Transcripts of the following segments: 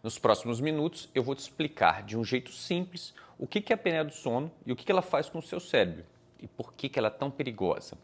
Nos próximos minutos, eu vou te explicar de um jeito simples o que é a apneia do sono e o que ela faz com o seu cérebro e por que ela é tão perigosa.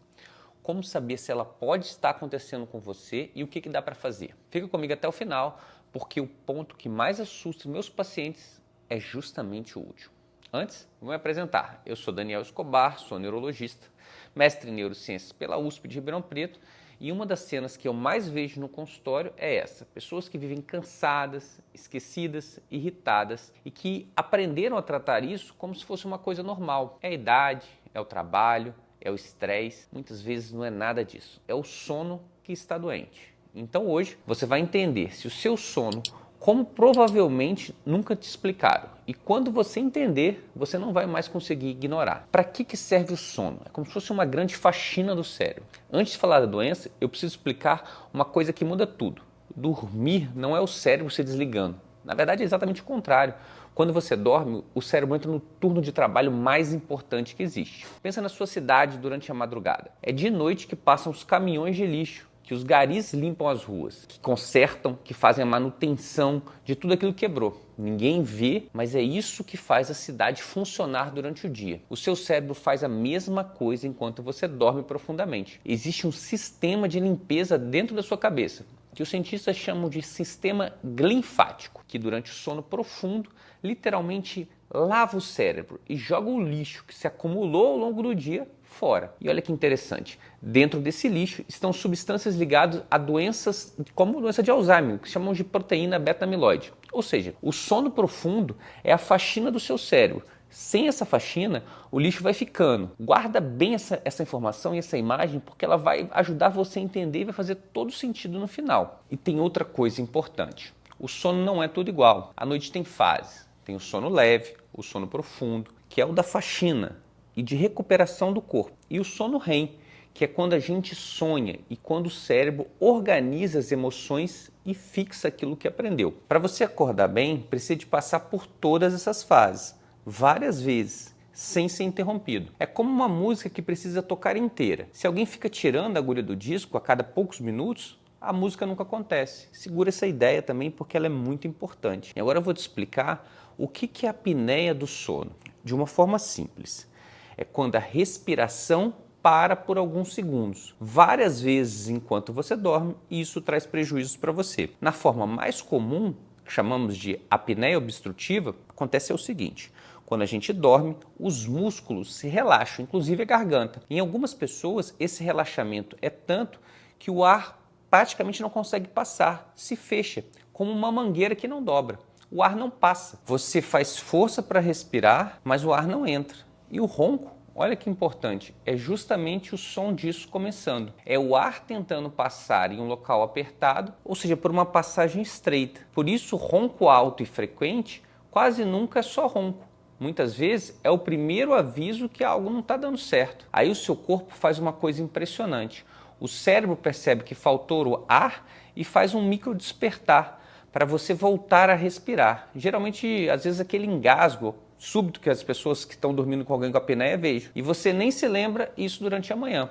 Como saber se ela pode estar acontecendo com você e o que dá para fazer. Fica comigo até o final, porque o ponto que mais assusta meus pacientes é justamente o último. Antes, vou me apresentar. Eu sou Daniel Escobar, sou neurologista, mestre em neurociências pela USP de Ribeirão Preto, e uma das cenas que eu mais vejo no consultório é essa: pessoas que vivem cansadas, esquecidas, irritadas e que aprenderam a tratar isso como se fosse uma coisa normal. É a idade, é o trabalho, é o estresse. Muitas vezes não é nada disso, é o sono que está doente. Então hoje você vai entender se o seu sono, como provavelmente nunca te explicaram. E quando você entender, você não vai mais conseguir ignorar. Para que serve o sono? É como se fosse uma grande faxina do cérebro. Antes de falar da doença, eu preciso explicar uma coisa que muda tudo. Dormir não é o cérebro se desligando. Na verdade, é exatamente o contrário. Quando você dorme, o cérebro entra no turno de trabalho mais importante que existe. Pensa na sua cidade durante a madrugada. É de noite que passam os caminhões de lixo, que os garis limpam as ruas, que consertam, que fazem a manutenção de tudo aquilo que quebrou. Ninguém vê, mas é isso que faz a cidade funcionar durante o dia. O seu cérebro faz a mesma coisa enquanto você dorme profundamente. Existe um sistema de limpeza dentro da sua cabeça, que os cientistas chamam de sistema linfático, que durante o sono profundo literalmente lava o cérebro e joga o lixo que se acumulou ao longo do dia fora. E olha que interessante, dentro desse lixo estão substâncias ligadas a doenças como doença de Alzheimer, que chamam de proteína beta-amiloide. Ou seja, o sono profundo é a faxina do seu cérebro. Sem essa faxina, o lixo vai ficando. Guarda bem essa informação e essa imagem, porque ela vai ajudar você a entender e vai fazer todo sentido no final. E tem outra coisa importante. O sono não é tudo igual. A noite tem fases. Tem o sono leve, o sono profundo, que é o da faxina e de recuperação do corpo. E o sono REM, que é quando a gente sonha e quando o cérebro organiza as emoções e fixa aquilo que aprendeu. Para você acordar bem, precisa de passar por todas essas fases, várias vezes, sem ser interrompido. É como uma música que precisa tocar inteira. Se alguém fica tirando a agulha do disco a cada poucos minutos, a música nunca acontece. Segura essa ideia também, porque ela é muito importante. E agora eu vou te explicar o que é a apneia do sono, de uma forma simples. É quando a respiração para por alguns segundos, várias vezes enquanto você dorme, e isso traz prejuízos para você. Na forma mais comum, que chamamos de apneia obstrutiva, acontece o seguinte: quando a gente dorme, os músculos se relaxam, inclusive a garganta. Em algumas pessoas, esse relaxamento é tanto que o ar praticamente não consegue passar, se fecha, como uma mangueira que não dobra. O ar não passa. Você faz força para respirar, mas o ar não entra. E o ronco, olha que importante, é justamente o som disso começando. É o ar tentando passar em um local apertado, ou seja, por uma passagem estreita. Por isso, o ronco alto e frequente quase nunca é só ronco. Muitas vezes é o primeiro aviso que algo não está dando certo. Aí o seu corpo faz uma coisa impressionante. O cérebro percebe que faltou o ar e faz um micro despertar para você voltar a respirar. Geralmente, às vezes, aquele engasgo súbito que as pessoas que estão dormindo com alguém com apneia vejam. E você nem se lembra isso durante a manhã.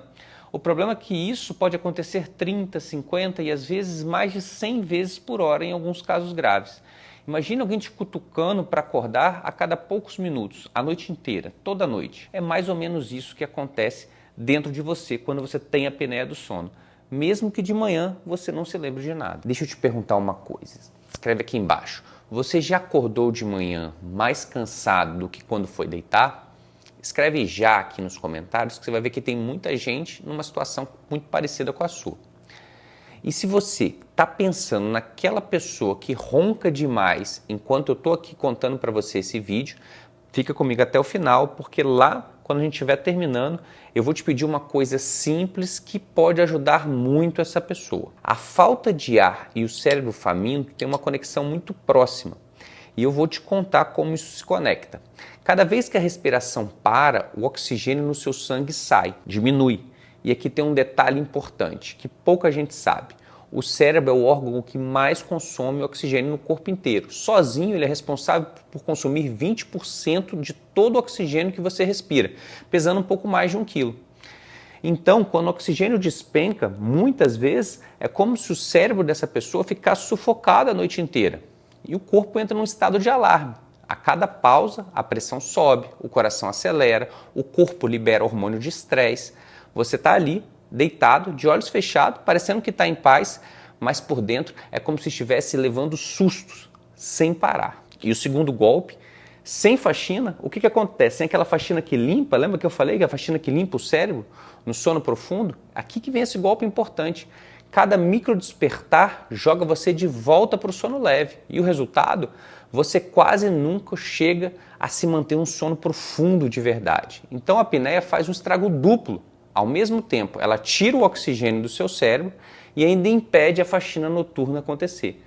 O problema é que isso pode acontecer 30, 50 e às vezes mais de 100 vezes por hora em alguns casos graves. Imagina alguém te cutucando para acordar a cada poucos minutos, a noite inteira, toda noite. É mais ou menos isso que acontece dentro de você quando você tem a apneia do sono. Mesmo que de manhã você não se lembre de nada. Deixa eu te perguntar uma coisa. Escreve aqui embaixo. Você já acordou de manhã mais cansado do que quando foi deitar? Escreve já aqui nos comentários que você vai ver que tem muita gente numa situação muito parecida com a sua. E se você está pensando naquela pessoa que ronca demais enquanto eu estou aqui contando para você esse vídeo, fica comigo até o final, porque lá, quando a gente estiver terminando, eu vou te pedir uma coisa simples que pode ajudar muito essa pessoa. A falta de ar e o cérebro faminto têm uma conexão muito próxima. E eu vou te contar como isso se conecta. Cada vez que a respiração para, o oxigênio no seu sangue sai, diminui. E aqui tem um detalhe importante, que pouca gente sabe. O cérebro é o órgão que mais consome oxigênio no corpo inteiro. Sozinho, ele é responsável por consumir 20% de todo o oxigênio que você respira, pesando um pouco mais de 1 quilo. Então, quando o oxigênio despenca, muitas vezes é como se o cérebro dessa pessoa ficasse sufocado a noite inteira. e o corpo entra num estado de alarme. A cada pausa, a pressão sobe, o coração acelera, o corpo libera hormônio de estresse. Você está ali, deitado, de olhos fechados, parecendo que está em paz, mas por dentro é como se estivesse levando sustos, sem parar. E o segundo golpe, sem faxina, o que acontece? Sem aquela faxina que limpa, lembra que eu falei que a faxina que limpa o cérebro no sono profundo? Aqui que vem esse golpe importante. Cada micro despertar joga você de volta para o sono leve. E o resultado? Você quase nunca chega a se manter um sono profundo de verdade. Então a apneia faz um estrago duplo. Ao mesmo tempo, ela tira o oxigênio do seu cérebro e ainda impede a faxina noturna acontecer.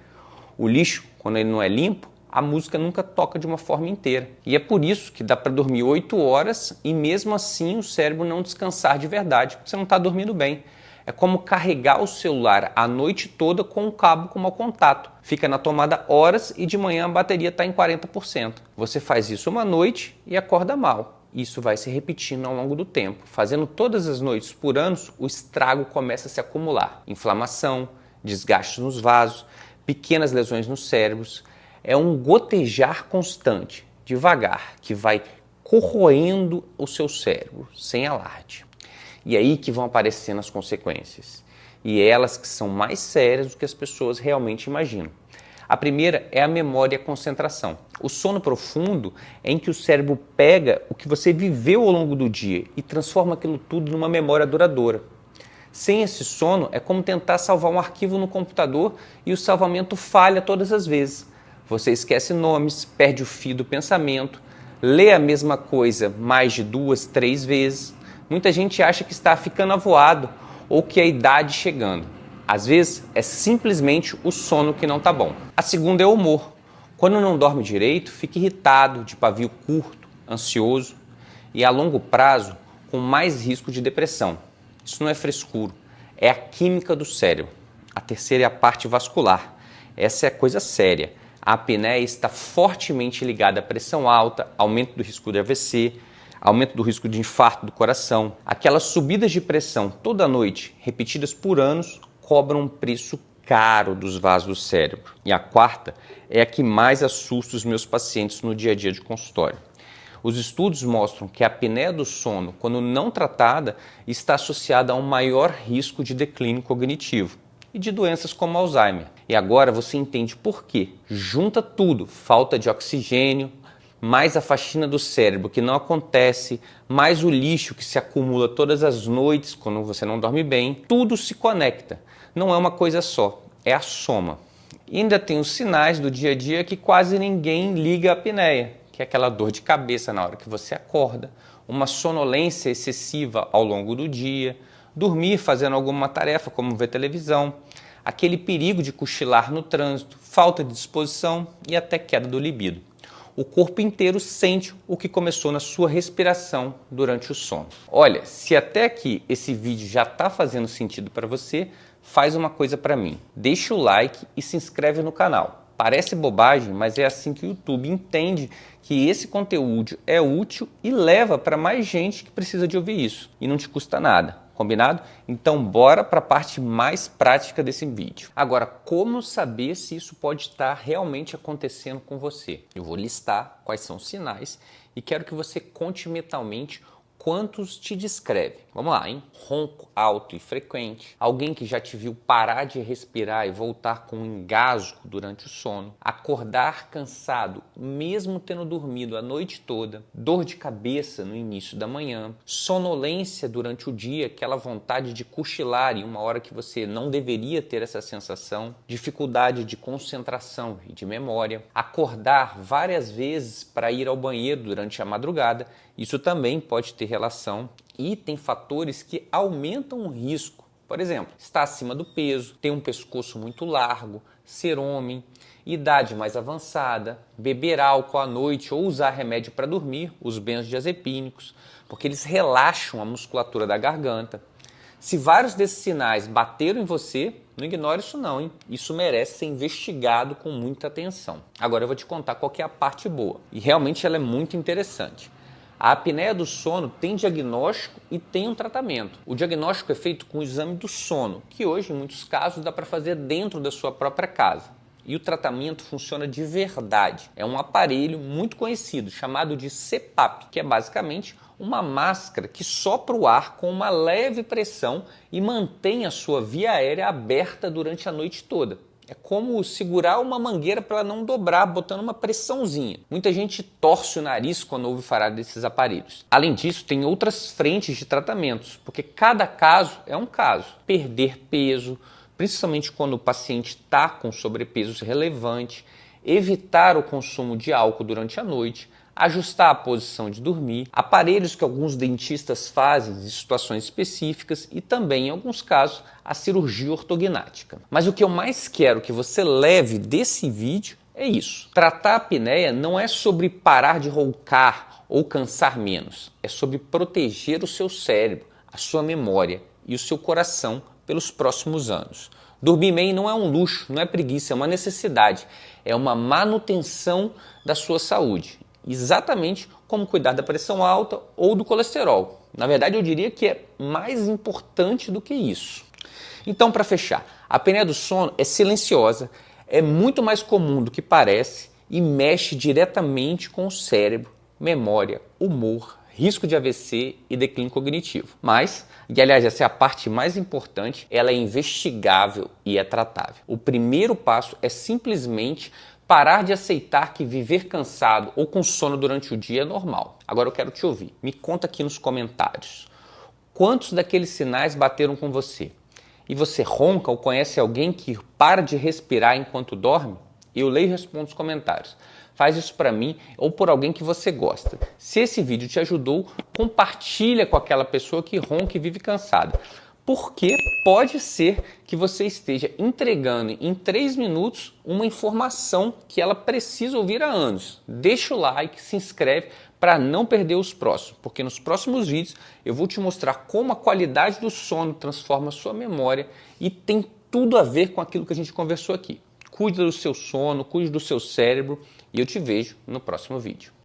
O lixo, quando ele não é limpo, a música nunca toca de uma forma inteira. E é por isso que dá para dormir 8 horas e mesmo assim o cérebro não descansar de verdade, porque você não está dormindo bem. É como carregar o celular a noite toda com um cabo com mau contato. Fica na tomada horas e de manhã a bateria está em 40%. Você faz isso uma noite e acorda mal. Isso vai se repetindo ao longo do tempo. Fazendo todas as noites por anos, o estrago começa a se acumular. Inflamação, desgastes nos vasos, pequenas lesões nos cérebros. É um gotejar constante, devagar, que vai corroendo o seu cérebro, sem alarde. E aí que vão aparecendo as consequências. E elas que são mais sérias do que as pessoas realmente imaginam. A primeira é a memória e a concentração. O sono profundo é em que o cérebro pega o que você viveu ao longo do dia e transforma aquilo tudo numa memória duradoura. Sem esse sono, é como tentar salvar um arquivo no computador e o salvamento falha todas as vezes. Você esquece nomes, perde o fio do pensamento, lê a mesma coisa mais de 2, 3 vezes. Muita gente acha que está ficando avoado ou que é a idade chegando. Às vezes, é simplesmente o sono que não está bom. A segunda é o humor. Quando não dorme direito, fica irritado, de pavio curto, ansioso e, a longo prazo, com mais risco de depressão. Isso não é frescuro, é a química do cérebro. A terceira é a parte vascular. Essa é a coisa séria. A apneia está fortemente ligada à pressão alta, aumento do risco de AVC, aumento do risco de infarto do coração. Aquelas subidas de pressão toda noite, repetidas por anos, cobram um preço caro dos vasos do cérebro. E a quarta é a que mais assusta os meus pacientes no dia a dia de consultório. Os estudos mostram que a apneia do sono, quando não tratada, está associada a um maior risco de declínio cognitivo e de doenças como Alzheimer. E agora você entende por quê. Junta tudo, falta de oxigênio, mais a faxina do cérebro que não acontece, mais o lixo que se acumula todas as noites quando você não dorme bem, tudo se conecta. Não é uma coisa só, é a soma. E ainda tem os sinais do dia a dia que quase ninguém liga à apneia, que é aquela dor de cabeça na hora que você acorda, uma sonolência excessiva ao longo do dia, dormir fazendo alguma tarefa como ver televisão, aquele perigo de cochilar no trânsito, falta de disposição e até queda do libido. O corpo inteiro sente o que começou na sua respiração durante o sono. Olha, se até aqui esse vídeo já está fazendo sentido para você, faz uma coisa para mim. Deixa o like e se inscreve no canal. Parece bobagem, mas é assim que o YouTube entende que esse conteúdo é útil e leva para mais gente que precisa de ouvir isso. E não te custa nada. Combinado? Então bora para a parte mais prática desse vídeo. Agora, como saber se isso pode estar realmente acontecendo com você? Eu vou listar quais são os sinais e quero que você conte mentalmente quantos te descreve. Vamos lá, hein? Ronco alto e frequente, alguém que já te viu parar de respirar e voltar com um engasgo durante o sono, acordar cansado mesmo tendo dormido a noite toda, dor de cabeça no início da manhã, sonolência durante o dia, aquela vontade de cochilar em uma hora que você não deveria ter essa sensação, dificuldade de concentração e de memória, acordar várias vezes para ir ao banheiro durante a madrugada. Isso também pode ter relação e tem fatores que aumentam o risco. Por exemplo, estar acima do peso, ter um pescoço muito largo, ser homem, idade mais avançada, beber álcool à noite ou usar remédio para dormir, os benzodiazepínicos, porque eles relaxam a musculatura da garganta. Se vários desses sinais bateram em você, não ignore isso não, hein? Isso merece ser investigado com muita atenção. Agora eu vou te contar qual que é a parte boa, e realmente ela é muito interessante. A apneia do sono tem diagnóstico e tem um tratamento. O diagnóstico é feito com o exame do sono, que hoje, em muitos casos, dá para fazer dentro da sua própria casa. e o tratamento funciona de verdade. É um aparelho muito conhecido chamado de CPAP, que é basicamente uma máscara que sopra o ar com uma leve pressão e mantém a sua via aérea aberta durante a noite toda. É como segurar uma mangueira para ela não dobrar, botando uma pressãozinha. Muita gente torce o nariz quando ouve falar desses aparelhos. Além disso, tem outras frentes de tratamentos, porque cada caso é um caso. Perder peso, principalmente quando o paciente está com sobrepeso relevante, evitar o consumo de álcool durante a noite, ajustar a posição de dormir, aparelhos que alguns dentistas fazem em situações específicas e também, em alguns casos, a cirurgia ortognática. Mas o que eu mais quero que você leve desse vídeo é isso. Tratar a apneia não é sobre parar de roncar ou cansar menos, é sobre proteger o seu cérebro, a sua memória e o seu coração pelos próximos anos. Dormir bem não é um luxo, não é preguiça, é uma necessidade, é uma manutenção da sua saúde. Exatamente como cuidar da pressão alta ou do colesterol. Na verdade, eu diria que é mais importante do que isso. Então, para fechar, a apneia do sono é silenciosa, é muito mais comum do que parece e mexe diretamente com o cérebro, memória, humor, risco de AVC e declínio cognitivo. Mas, e aliás, essa é a parte mais importante, ela é investigável e é tratável. O primeiro passo é simplesmente parar de aceitar que viver cansado ou com sono durante o dia é normal. Agora eu quero te ouvir. Me conta aqui nos comentários. Quantos daqueles sinais bateram com você? E você ronca ou conhece alguém que para de respirar enquanto dorme? Eu leio e respondo os comentários. Faz isso para mim ou por alguém que você gosta. Se esse vídeo te ajudou, compartilha com aquela pessoa que ronca e vive cansada. Porque pode ser que você esteja entregando em 3 minutos uma informação que ela precisa ouvir há anos. Deixa o like, se inscreve para não perder os próximos, porque nos próximos vídeos eu vou te mostrar como a qualidade do sono transforma a sua memória e tem tudo a ver com aquilo que a gente conversou aqui. Cuide do seu sono, cuide do seu cérebro e eu te vejo no próximo vídeo.